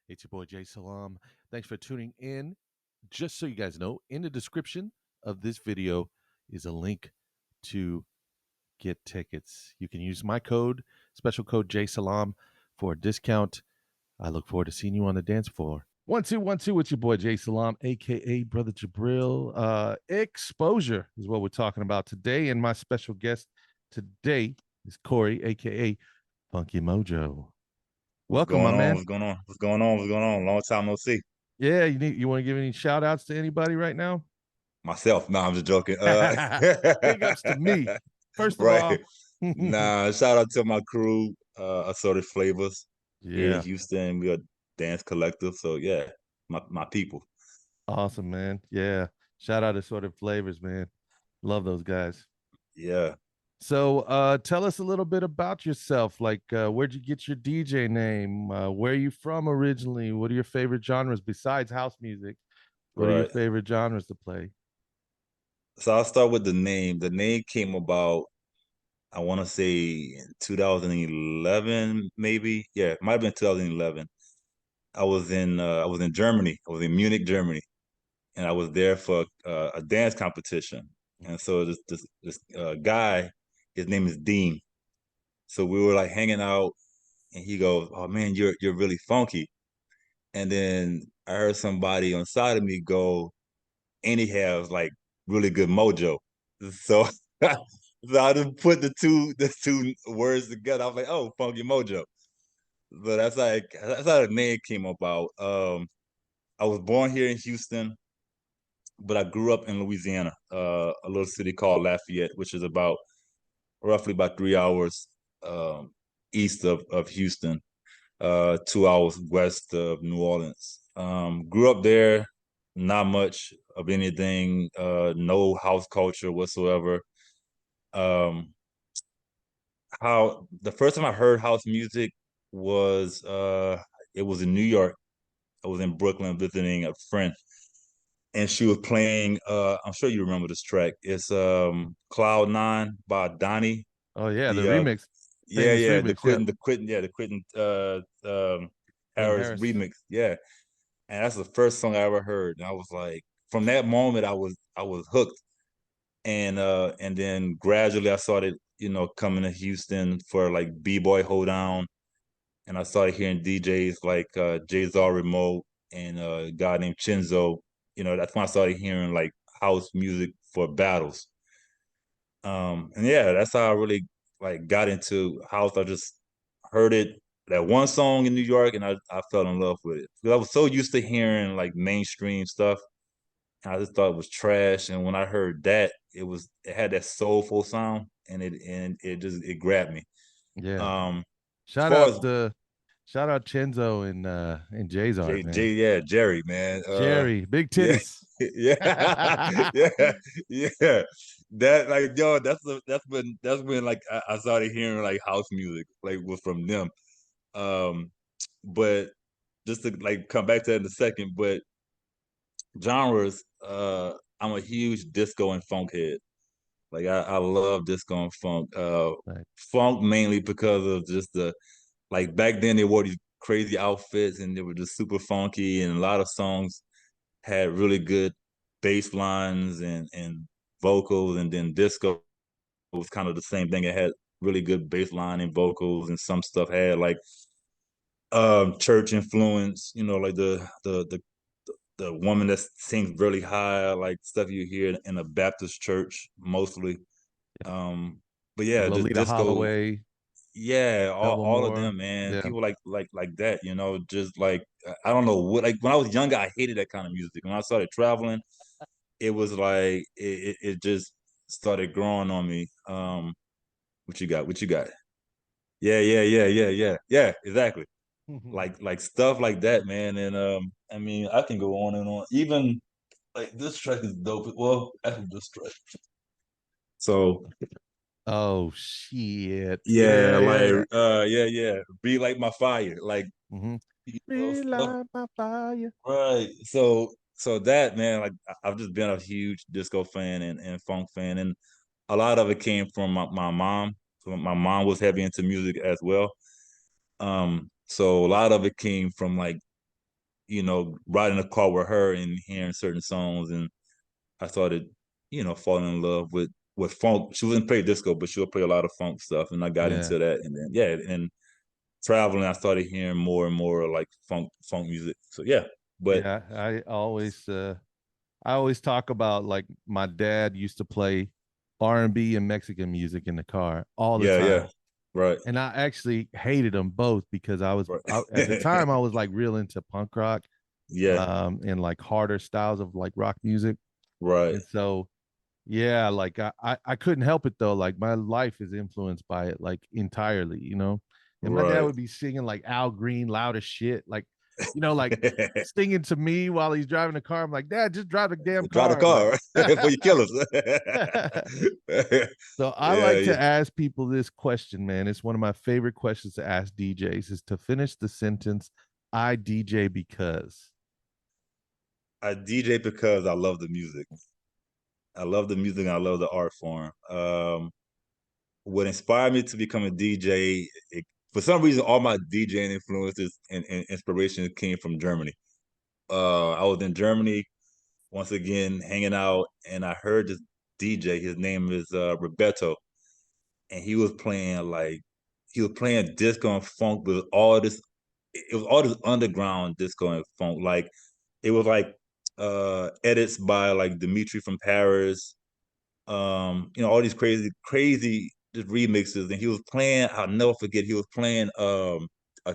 It's your boy Abdul-Salaam. Thanks for tuning in. Just so you guys know, in the description of this video is a link to get tickets. You can use my code, special code JSalam, for a discount. I look forward to seeing you on the dance floor. 1-2-1-2 with your boy JSalam, aka Brother Jabril. Exposure is what we're talking about today, and my special guest today is Corey, aka Funky Mojo. What's Welcome, my going on? man. What's going on? What's going on? What's going on? Long time no see. Yeah, you want to give any shout outs to anybody right now? Myself. No, I'm just joking. Big ups to me. First of Right. all. Nah, shout out to my crew, Assorted Flavas here in Yeah. Houston. We are dance collective. So yeah, my people. Awesome, man. Yeah. Shout out to Assorted Flavors, man. Love those guys. Yeah. So tell us a little bit about yourself. Like where'd you get your DJ name? Where are you from originally? What are your favorite genres besides house music? What are your Right. favorite genres to play? So I'll start with the name. The name came about, I want to say in 2011, maybe. Yeah, it might have been 2011. I was in Germany. I was in Munich, Germany. And I was there for a dance competition. And so this guy, his name is Dean. So we were like hanging out, and he goes, "Oh man, you're really funky." And then I heard somebody on the side of me go, "And he has like really good mojo." So so I just put the two words together. I was like, "Oh, Funky Mojo." So that's how the name came about. I was born here in Houston, but I grew up in Louisiana, a little city called Lafayette, which is roughly about 3 hours east of Houston, 2 hours west of New Orleans. Grew up there, not much of anything, no house culture whatsoever. Um, how the first time I heard house music was it was in New York. I was in Brooklyn visiting a friend, and she was playing I'm sure you remember this track. It's Cloud Nine by Donnie. Oh yeah, the The remix. yeah, Famous yeah, remix, yeah. the Quentin Quentin Harris Harris. remix. Yeah. And that's the first song I ever heard. And I was like, from that moment I was hooked. And then gradually I started, coming to Houston for like B-Boy Hoedown. And I started hearing DJs like Jay Remote and a guy named Chinzo. That's when I started hearing like house music for battles. And yeah, that's how I really like got into house. I just heard it, that one song in New York, and I fell in love with it. Because I was so used to hearing like mainstream stuff, and I just thought it was trash. And when I heard that, it had that soulful sound, and it grabbed me. Yeah. Um, as Shout far out as to shout out Chenzo and Jay's art, man. Yeah, Jerry, man. Jerry, big Yeah, titties. yeah, yeah, yeah. That like yo, that's when like I started hearing like house music, like was from them. Um, but just to like come back to that in a second, but genres, I'm a huge disco and funk head. Like I love disco and funk. Right. Funk mainly because of just like back then they wore these crazy outfits and they were just super funky, and a lot of songs had really good bass lines and vocals, and then disco was kind of the same thing. It had really good bass line and vocals, and some stuff had like church influence, like the woman that sings really high, like stuff you hear in a Baptist church mostly. Um, but yeah, just Lolita disco. Holloway, Yeah, all of Evermore. them, man. Yeah. People like that, just like I don't know what, like when I was younger, I hated that kind of music. When I started traveling, it was like it just started growing on me. What you got? What you got? Yeah, yeah, yeah, yeah, yeah, yeah, exactly. Like stuff like that, man. And I mean, I can go on and on. Even like this track is dope. Well, actually, this track. So Oh shit. yeah, Yeah, like yeah. yeah, yeah. Be like my fire, like Mm-hmm. stuff. Relight my fire. Right. So that, man, like I've just been a huge disco fan and funk fan, and a lot of it came from my mom. So my mom was heavy into music as well. So a lot of it came from like riding a car with her and hearing certain songs, and I started, falling in love with funk. She wouldn't play disco, but she would play a lot of funk stuff, and I got Yeah. into that. And then and traveling, I started hearing more and more like funk music. So yeah, but Yeah, I always talk about like my dad used to play R&B and Mexican music in the car all the yeah, time. right, And I actually hated them both because at the right, time I was like real into punk rock yeah, and like harder styles of like rock music. right, And so yeah, like I couldn't help it though. Like my life is influenced by it like entirely, you know. And my dad right. would be singing like Al Green loud as shit, like like singing to me while he's driving the car. I'm like, Dad, just drive the damn Drive the car. Like car before you kill us. so I Yeah, like to yeah. ask people this question, man. It's one of my favorite questions to ask DJs is to finish the sentence, I DJ because. I DJ because I love the music. I love the music and I love the art form. What inspired me to become a DJ, for some reason, all my DJing influences and inspiration came from Germany. I was in Germany once again hanging out, and I heard this DJ. His name is Roberto, and he was playing disco and funk with all this. It was all this underground disco and funk. Like it was like edits by like Dimitri from Paris, all these crazy just remixes. And he was playing, I'll never forget, he was playing a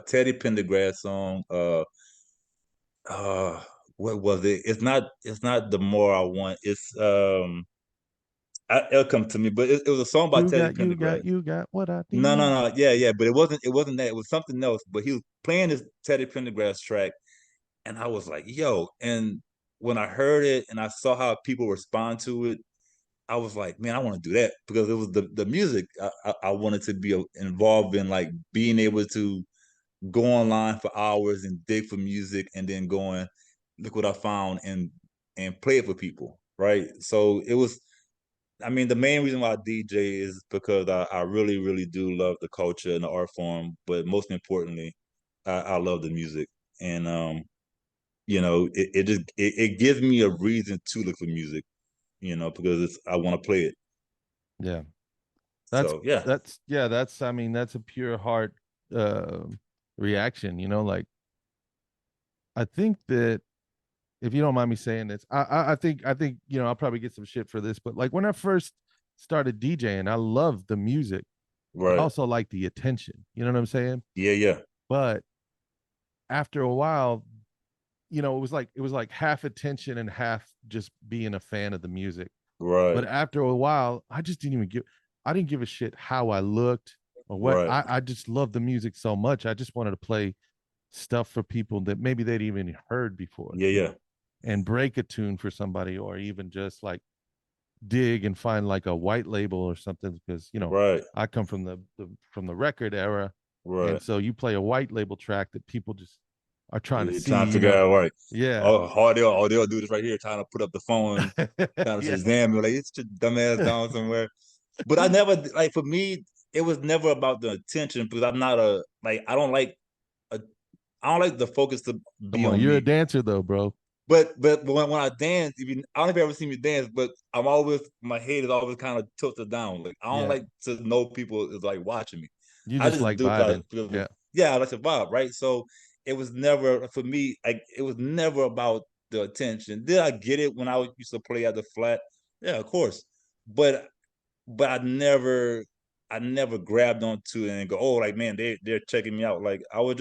Teddy Pendergrass song. Uh what was it? It's not The More I Want. It'll come to me, but it was a song by Teddy Pendergrass. You got what I No, no, need. no, yeah, but it wasn't that. It was something else. But he was playing this Teddy Pendergrass track, and I was like, yo. And when I heard it and I saw how people respond to it, I was like, man, I want to do that because it was the music I wanted to be involved in, like being able to go online for hours and dig for music and then going, look what I found and play it for people, right? So it was. I mean, the main reason why I DJ is because I really, really do love the culture and the art form, but most importantly, I love the music. And it gives me a reason to look for music, because I want to play it. Yeah. That's So yeah, that's I mean that's a pure heart uh reaction, like I think that if you don't mind me saying this, I think I'll probably get some shit for this, but like when I first started DJing, I loved the music. I right. also like the attention. You know what I'm saying? Yeah, yeah, But after a while, it was like half attention and half just being a fan of the music. right, But after a while, I didn't give a shit how I looked or what. right. I just loved the music so much. I just wanted to play stuff for people that maybe they'd even heard before, Yeah, yeah, and break a tune for somebody, or even just like dig and find like a white label or something. Because right, I come from the record era, and right. so you play a white label track that people just are trying to You're trying see. to figure out right. Yeah, All they'll do this right here, trying to put up the phone, trying to yeah. Shazam you, like it's your dumbass down somewhere. But I never like for me, it was never about the attention because I'm not a like a I don't like the focus to Come be on, on you're a me. dancer though, bro. But when I dance, I don't know if you ever seen me dance, but I'm always my head is always kind of tilted down. Like I don't Yeah, like to know people is like watching me. you I just just like do it because vibing. Yeah, yeah, I like to vibe, right? So it was never for me. Like it was never about the attention. Did I get it when I used to play at the flat? Yeah, of course. But I never grabbed onto it and go, oh, like man, they're checking me out. Like I would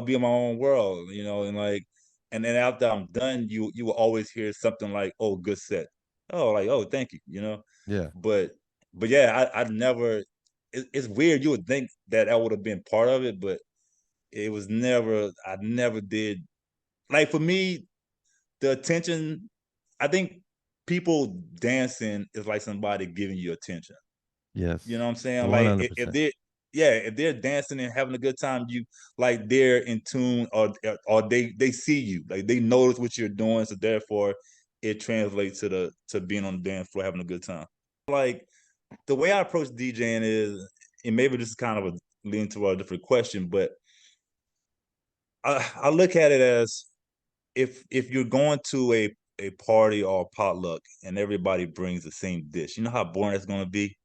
be in my own world, and like, and then after I'm done, you will always hear something like, "Oh, good set." Oh, like, oh, thank you. yeah, But yeah, I never. It's weird. You would think that would have been part of it, but it was never. I never did. Like for me, the attention. I think people dancing is like somebody giving you attention. You know yes, what I'm saying? one Like hundred if percent. they're yeah, if they're dancing and having a good time, you like they're in tune or they see you. Like they notice what you're doing, so therefore it translates to being on the dance floor having a good time. Like the way I approach DJing is, and maybe this is kind of a lean to a different question, but I look at it as if you're going to a party or a potluck and everybody brings the same dish, you know how boring it's gonna be.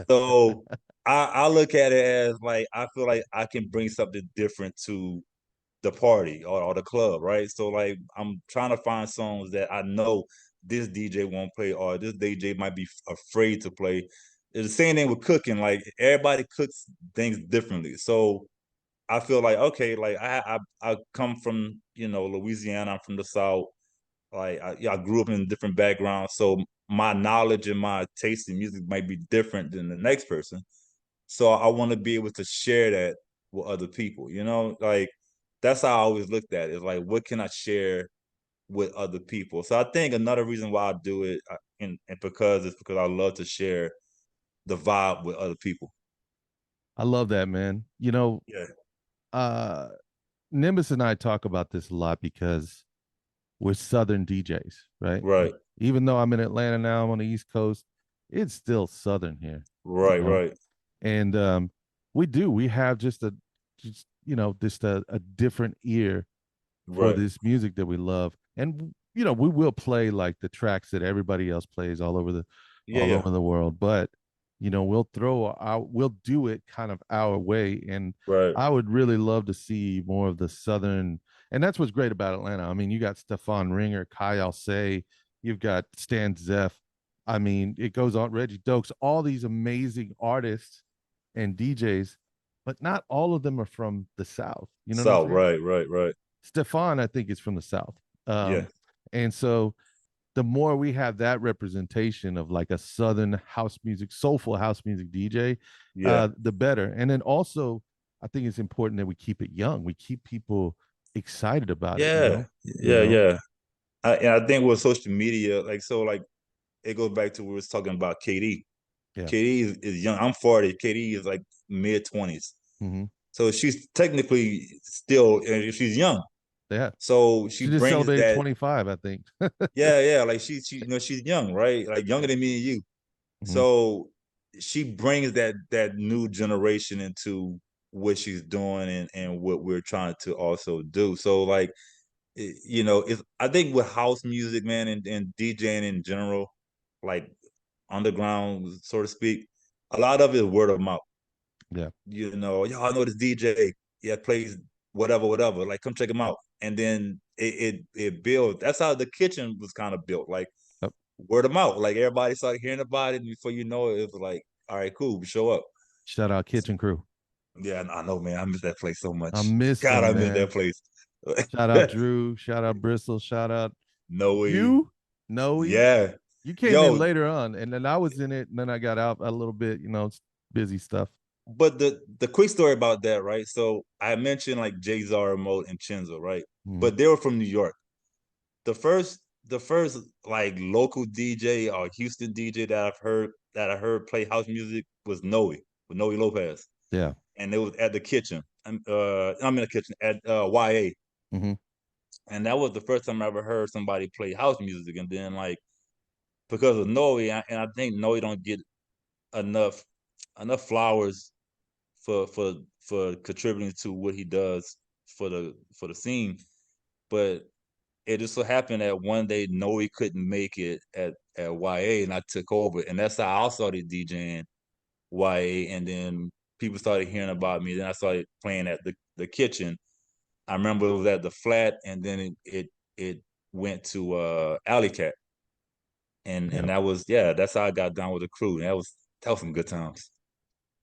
So I look at it as like I feel like I can bring something different to the party or the club, right? So like I'm trying to find songs that I know this DJ won't play or this DJ might be afraid to play. It's the same thing with cooking. Like everybody cooks things differently. So I feel like okay, like I come from Louisiana. I'm from the South. Like yeah, I grew up in different backgrounds, so my knowledge and my taste in music might be different than the next person. So I want to be able to share that with other people. Like that's how I always looked at it. It's like what can I share with other people? So I think another reason why I do it, and because it's because I love to share the vibe with other people. I love that, man. Yeah. Uh Nimbus and I talk about this a lot because we're Southern DJs, right? Right. Even though I'm in Atlanta now, I'm on the East Coast, it's still Southern here, you Right. know. Right. And we have just a different ear for Right. this music that we love. And we will play like the tracks that everybody else plays Yeah. all Yeah. over the world, but we'll do it kind of our way. And Right. I would really love to see more of the southern, and that's what's great about Atlanta. I mean, you got Stefan Ringer, Kai Alcé, you've got Stan Zeff. I mean, it goes on, Reggie Dokes, all these amazing artists and DJs, but not all of them are from the South. You know what I'm South. saying? Right. Right. Right. Stefan, I think, is from the South. Yeah. And so the more we have that representation of like a Southern house music, soulful house music DJ, Yeah. the better. And then also, I think it's important that we keep it young. We keep people excited about it, you Yeah. know? You Yeah. know? Yeah. And I think with social media, like so, like it goes back to what we was talking about KD. Yeah. KD is young. I'm 40. KD is like mid 20s. Mm-hmm. So she's technically still, she's young. Yeah. So she She just brings celebrated that, 25, I think. yeah, yeah. Like she's young, right? Like younger than me and you. Mm-hmm. So she brings that new generation into what she's doing and what we're trying to also do. So like, it's I think with house music, man, and DJing in general, like underground, so to speak, a lot of it is word of mouth. Yeah. Y'all know this DJ, yeah, plays whatever, whatever. Like, come check him out. And then it builds. That's how the kitchen was kind of built, like Yep. word of mouth. Like everybody started hearing about it, and before you know it, it was like, all right, cool, we show up. Shout out Kitchen Crew. Yeah, I know, man. I miss that place so I much. miss God, them, I miss that man. place. Shout out Drew. Shout out Bristol. Shout out Noe, you, Noe. yeah, You came in yo. later on, and then I was in it, and then I got out a little bit, busy stuff. But the quick story about that, right? So I mentioned like Jay Remote and Chenzo, right? Mm-hmm. But they were from New York. The first like local DJ or Houston DJ that I heard play house music was Noe with Noe Lopez, Yeah. and it was at the kitchen. I'm in the kitchen at YA, Mm-hmm. and that was the first time I ever heard somebody play house music. And then like because of Noe, and I think Noe don't get enough flowers for contributing to what he does for the scene. But it just so happened that one day Noe couldn't make it at YA, and I took over, and that's how I started DJing YA, and then people started hearing about me. Then I started playing at the kitchen. I remember it was at the flat, and then it went to Alley Cat, Yeah. and that was, yeah, that's how I got down with the crew. And that was some good times.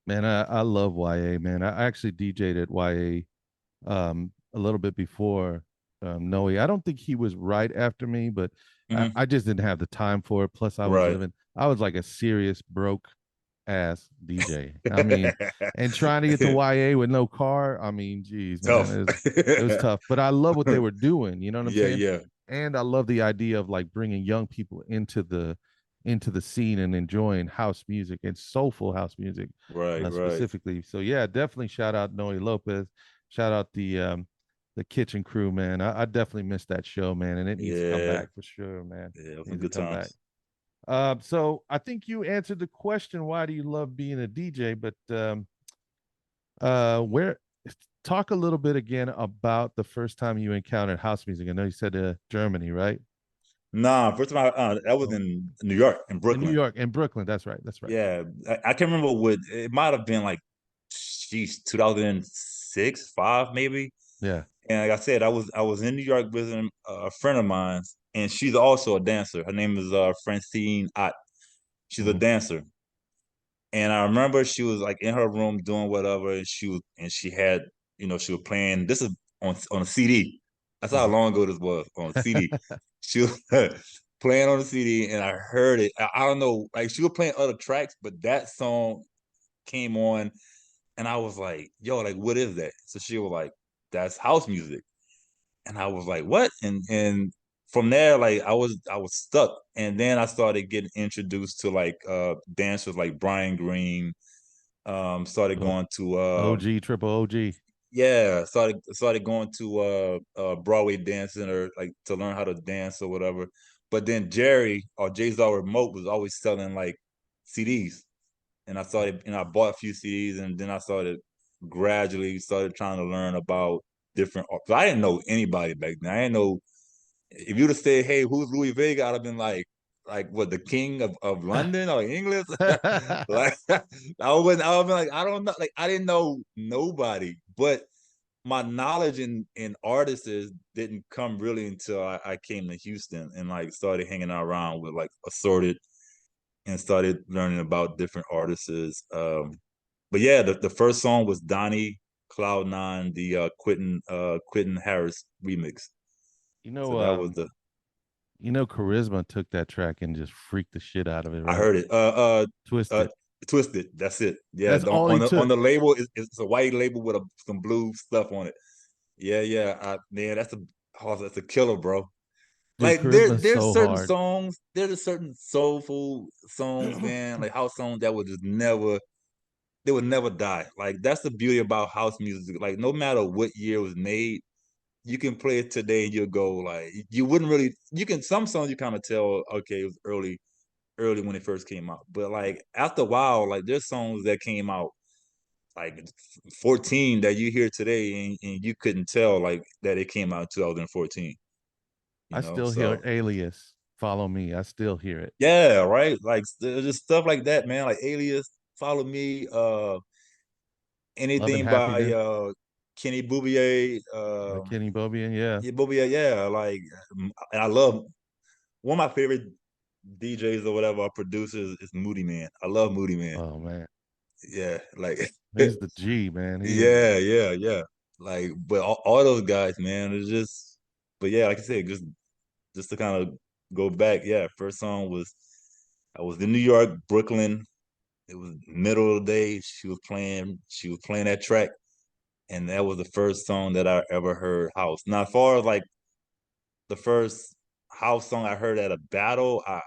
Man, I love YA, man. I actually DJ'd at YA a little bit before Noe. I don't think he was right after me, but Hmm. I just didn't have the time for it. Plus, Right. I was like a serious broke ass DJ. I mean, and trying to get to YA with no car. I mean, geez, man, Tough. it was tough. But I love what they were doing. You know what I'm Yeah, saying? yeah. And I love the idea of like bringing young people into the scene and enjoying house music and soulful house music Right, right. specifically. So yeah, definitely shout out Noe Lopez. Shout out the kitchen crew, man. I definitely missed that show, man, and it needs to come Yeah, back for sure, man. yeah. It was It some needs to good come back. times. So I think you answered the question, why do you love being a DJ? But where Talk a little bit again about the first time you encountered house music. I know you said Germany, right? Nah, first of all, that was Oh, in New York, in in New Brooklyn. York, in Brooklyn. That's right. That's right. Yeah, I can't remember what it might have been like, geez, 2006, five maybe. Yeah. And like I said, I was in New York visiting a friend of mine, and she's also a dancer. Her name is Francine Ott. She's a Mhm. dancer, and I remember she was like in her room doing whatever, and she had, she was playing. This is on a CD. That's how Mhm. long ago this was, on a CD. She was playing on the CD, and I heard it. I don't know, like she was playing other tracks, but that song came on, and I was like, "Yo, like what is that?" So she was like, "That's house music," and I was like, "What?" And from there, like I was stuck, and then I started getting introduced to like dancers like Brian Green. Started Oh, going to OG, triple OG. yeah, started going to Broadway dancing, or like to learn how to dance or whatever. But then Jerry or Jay's All Remote was always selling like CDs, and I bought a few CDs, and then I started gradually started trying to learn about different art. 'Cause I didn't know anybody back then. I didn't know, if you'd have said, "Hey, who's Louis Vega?" I'd have been like what, the king of London or England? Like I would be like, I don't know. Like I didn't know nobody. But my knowledge in artists didn't come really until I came to Houston and like started hanging out around with like Assorted, and started learning about different artists. But yeah, the first song was Donnie Cloud9, the Quentin Harris remix. you So know, that was the Charisma took that track and just freaked the shit out of it, I right? heard it. Uh, Twisted. Twisted. That's it. Yeah, That's all on he the took. label, it's a white label with some blue stuff on it. Yeah, yeah. Man, that's a killer, bro. Dude, Like Charisma's there's so certain hard. songs, there's a certain soulful songs, man, like house songs that would just never, they would never die. Like that's the beauty about house music. Like no matter what year it was made, you can play it today and you'll go like, you wouldn't really, you can, some songs you kind of tell, okay, it was early when it first came out. But like after a while, like there's songs that came out like 14 that you hear today, and you couldn't tell like that it came out in 2014, I still hear So Alias. Follow me. I still hear it. yeah, right. Like just stuff like that, man. Like Alias, Follow Me, Love and anything by Happiness Kenny Bouvier, by Kenny Bobian. Yeah. yeah, Bouvier, yeah. Like and I love, one of my favorite DJs or whatever, or producers, is Moody Man. I love Moody Man. Oh man, Yeah, like he's the G man. He is. yeah, yeah, yeah. Like, but all those guys, man, it's just, but yeah, like I said, just to kind of go back, yeah, first song was, I was in New York, Brooklyn. It was middle of the day. She was playing that track, and that was the first song that I ever heard house. Now, as far as like the first house song I heard at a battle, I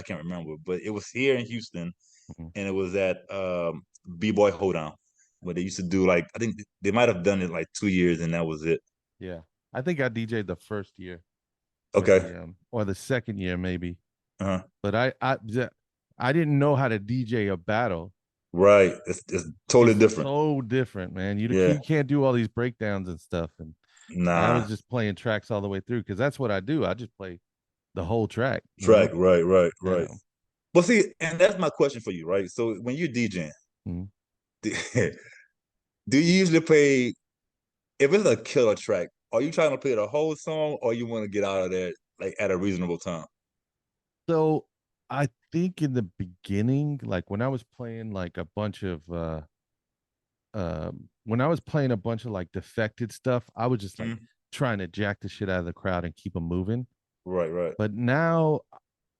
can't remember, but it was here in Houston, Mhm. and it was at B-Boy Hoedown, where they used to do like, I think they might have done it like 2 years, and that was it. Yeah, I think I DJ'd the first year with Okay. the or the second year maybe, Uh-huh. but I didn't know how to DJ a battle. Right. It's totally It's different. so different, man. Yeah. You can't do all these breakdowns and stuff, and I was Nah. just playing tracks all the way through because that's what I do. I just play the whole track, you Track. know. Right. Right. Yeah. Right. But see, and that's my question for you, right? So when you're DJing, Mhm. do you usually play, if it's a killer track, are you trying to play the whole song, or you want to get out of there like at a reasonable time? So I think in the beginning, like when I was playing like a bunch of when I was playing a bunch of like defected stuff, I was just like Mhm. trying to jack the shit out of the crowd and keep them moving. Right, right. But now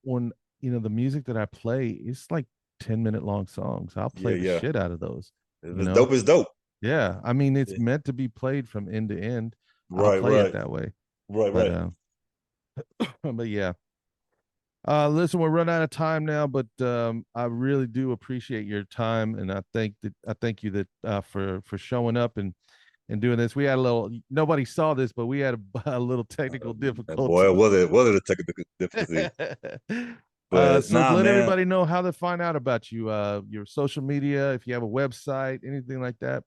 when the music that I play is like 10-minute long songs, I'll Yeah, play the yeah. shit out of those, If you it's know? dope, it's dope. Yeah. I mean, it's Yeah. meant to be played from end to end. I'll Right, play it right, that way. right, But right. but yeah. Listen, we're running out of time now, but I really do appreciate your time, and I thank you that for showing up and doing this. We had a little, nobody saw this, but we had a little technical Boy, difficulty. was it a technical difficulty? But So nah, let man. everybody know how to find out about you, your social media, if you have a website, anything like that.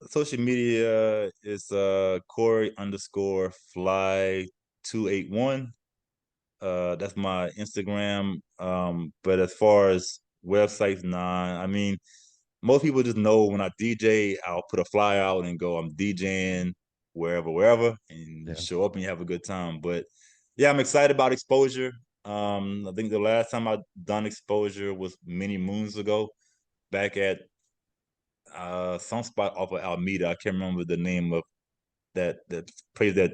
social media is Corey underscore fly 281. That's my Instagram. But as far as websites, nah. I mean, most people just know when I DJ, I'll put a flyer out and go, I'm DJing wherever, and you Yeah. show up and you have a good time. But yeah, I'm excited about exposure. I think the last time I done exposure was many moons ago, back at some spot off of Alameda. I can't remember the name of that place that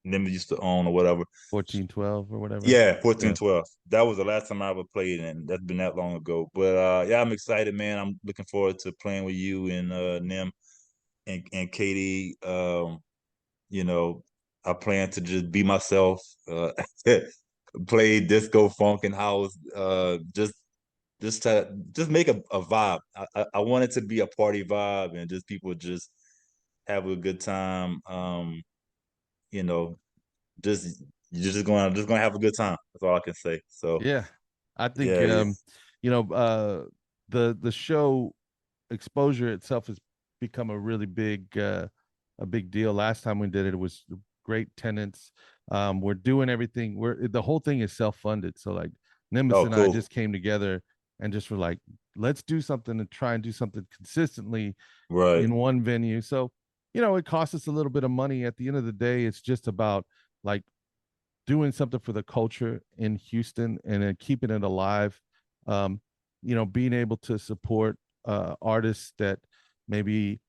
Nimbus used to own or whatever. 1412 or whatever. Yeah, Yeah. 1412. That was the last time I ever played, and that's been that long ago. But yeah, I'm excited, man. I'm looking forward to playing with you and Nim and Katie. You know, I plan to just be myself, play disco, funk, and house. Just make a vibe. I want it to be a party vibe, and just people just have a good time. You know, just you're just gonna have a good time. That's all I can say. So Yeah. I think yeah, yeah. you know, the show exposure itself has become a big deal. Last time we did it, it was great tenants. We're doing everything. The whole thing is self-funded. So like Nimbus Oh, and I cool. just came together and just were like, let's do something and try and do something consistently Right. in one venue. So, it costs us a little bit of money. At the end of the day, it's just about like doing something for the culture in Houston and then keeping it alive. Um, being able to support artists that maybe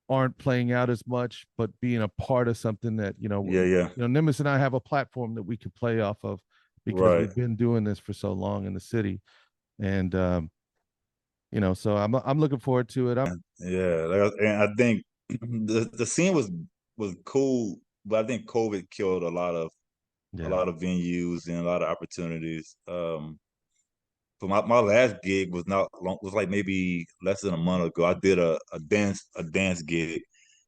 aren't playing out as much, but being a part of something that Yeah, yeah. Nimbus and I have a platform that we could play off of because Right. we've been doing this for so long in the city, and so I'm looking forward to it. Yeah. And I think the scene was cool, but I think COVID killed a Yeah. lot of venues and a lot of opportunities. But my last gig was not long, was like maybe less than a month ago. I did a dance gig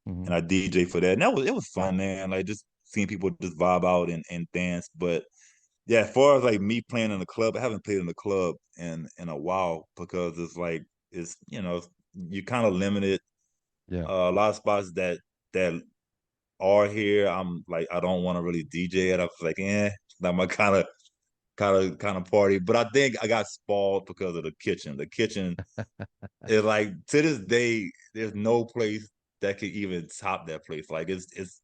Hmm. and I DJ for that. And it was fun, man. Like just seeing people just vibe out and dance. But yeah, as far as like me playing in the club, I haven't played in the club in a while because it's like it's you're kind of limited. Yeah. A lot of spots that are here, I'm like I don't want to really DJ it. I was like, not my kind of party. But I think I got spoiled because of the kitchen. The kitchen is like to this day, there's no place that could even top that place. Like it's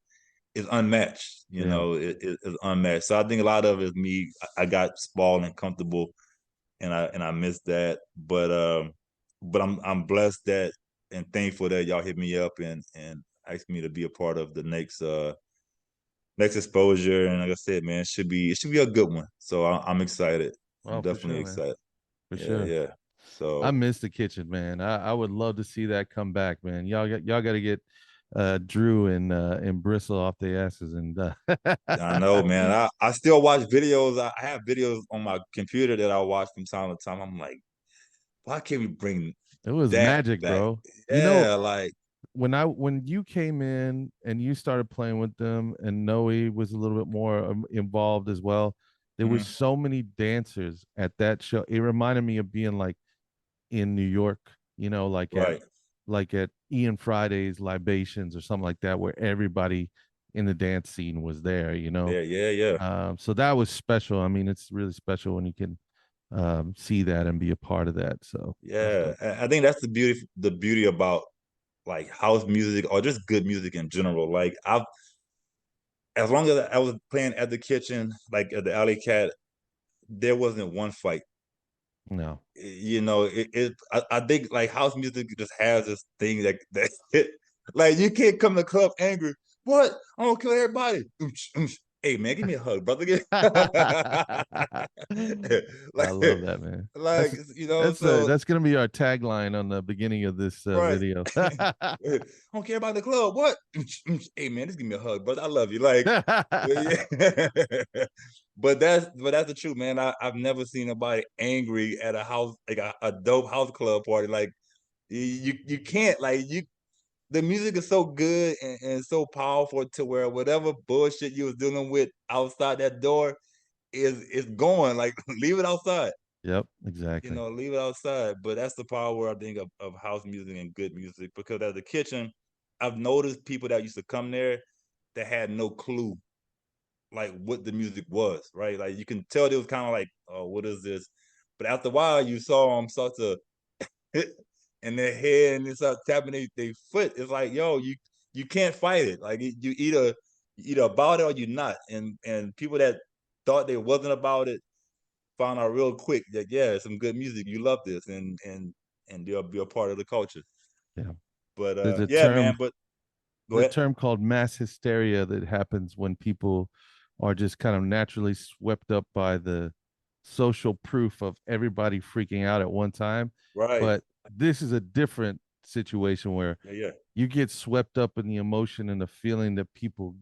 unmatched. Yeah. It's unmatched. So I think a lot of it is me. I got spoiled and comfortable, and I missed that. But I'm blessed that and thankful that y'all hit me up and asked me to be a part of the next exposure. And like I said, man, it should be a good one. So I'm excited. I'm Oh, for definitely sure, man. excited. For Yeah, sure. yeah. I So miss the kitchen, man. I would love to see that come back, man. Y'all got to get Drew and Bristle off their asses and I know, man. I still watch videos. I have videos on my computer that I watch from time to time. I'm like, why can't we bring it was that magic, back? bro. Yeah, like When you came in and you started playing with them and Noe was a little bit more involved as well, there was mhm, so many dancers at that show. It reminded me of being like in New York, like at right. Ian Friday's Libations or something like that, where everybody in the dance scene was there. Yeah, yeah, yeah. So that was special. I mean, it's really special when you can see that and be a part of that. So that's Yeah. dope. I think that's the beauty about like house music or just good music in general. Like as long as I was playing at the kitchen, like at the Alley Cat, there wasn't one fight. No. I think like house music just has this thing that like you can't come to the club angry. What? I don't kill everybody. Hey man, give me a hug, brother. I like love that, man. like That's so that's gonna be our tagline on the beginning of this right. video. I don't care about the club. What? Hey man, just give me a hug, brother. I love you. Like, yeah. But that's the truth, man. I've never seen nobody angry at a house like a dope house club party. Like you can't like you the music is so good and so powerful to where whatever bullshit you was dealing with outside that door is going. Like leave it outside. Yep, exactly. Leave it outside. But that's the power, I think, of house music and good music. Because at the kitchen, I've noticed people that used to come there that had no clue like what the music was, right? Like you can tell they was kind of like, oh, what is this? But after a while, you saw them start to hit in their head and they start tapping their foot. It's like, yo, you can't fight it. Like you either about it or you're not. And people that thought they wasn't about it found out real quick that yeah, it's some good music. You love this, and they'll be a part of the culture. Yeah. But There's a yeah, man. term But go the ahead. term called mass hysteria that happens when people are just kind of naturally swept up by the social proof of everybody freaking out at one time. Right. But this is a different situation where Yeah, yeah. you get swept up in the emotion and the feeling that people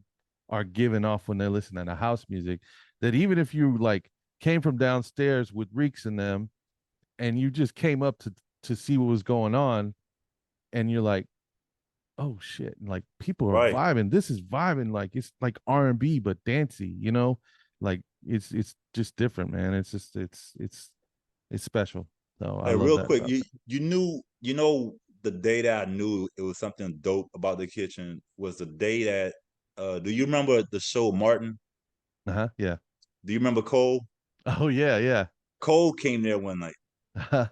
are giving off when they're listening to house music, that even if you like came from downstairs with reeks in them and you just came up to see what was going on, and you're like, oh shit, and like people are Right. vibing, this is vibing, like it's like R&B but dancey, like it's just different, man. It's just it's special. So I Hey, love real that quick, about you it. you knew you know the day that I knew it was something dope about the kitchen was the day that do you remember the show Martin? Uh-huh, yeah. Do you remember Cole? Oh yeah, yeah. Cole came there one night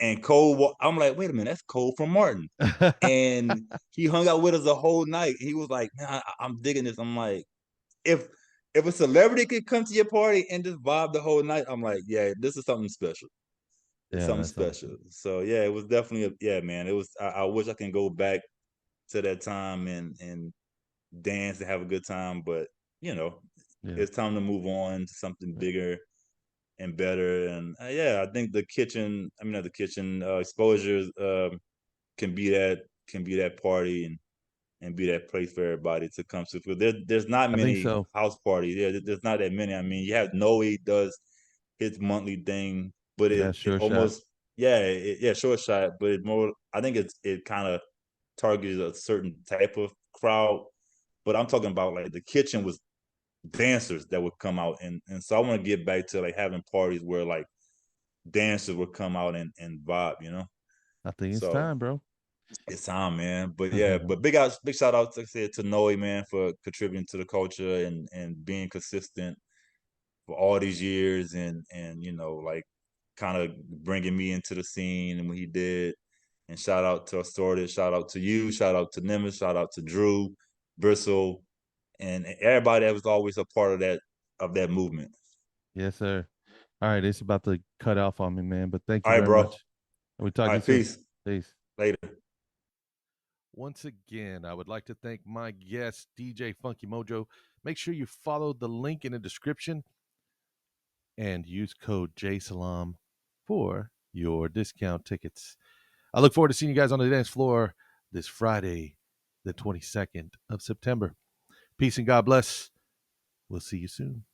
and Cole I'm like, wait a minute, that's Cole from Martin. And he hung out with us the whole night. He was like, man, I'm digging this. I'm like, if if a celebrity could come to your party and just vibe the whole night, I'm like, yeah, this is something special. It's Yeah, something that's special. awesome. So yeah, it was definitely yeah, man. It was. I wish I can go back to that time and dance and have a good time, but you know, Yeah, it's time to move on to something bigger and better. And yeah, I think the kitchen. I mean, not the kitchen exposures can be that party and be that place for everybody to come to. Because there's not I think many so. house parties. Yeah, there's not that many. I mean, you have Noe does his monthly thing, but Yeah, it sure shot. almost yeah yeah short shot, but it more I think it kind of targets a certain type of crowd. But I'm talking about like the kitchen was dancers that would come out and so I want to get back to like having parties where like dancers would come out and vibe. I think it's So time, bro. it's time, man. But yeah, but big shout out, like I said, to Noe, man, for contributing to the culture and being consistent for all these years and like kind of bringing me into the scene and what he did. And shout out to Assorted, shout out to you, shout out to Nimitz, shout out to Drew, Bristle, and everybody that was always a part of that movement. Yes, sir. All right, it's about to cut off on me, man, but thank All you right, very bro. All much. We talk to you right, soon. peace. Peace. Later. Once again, I would like to thank my guest, DJ Funky Mojo. Make sure you follow the link in the description and use code JSalam for your discount tickets. I look forward to seeing you guys on the dance floor this Friday, the 22nd of September. Peace and God bless. We'll see you soon.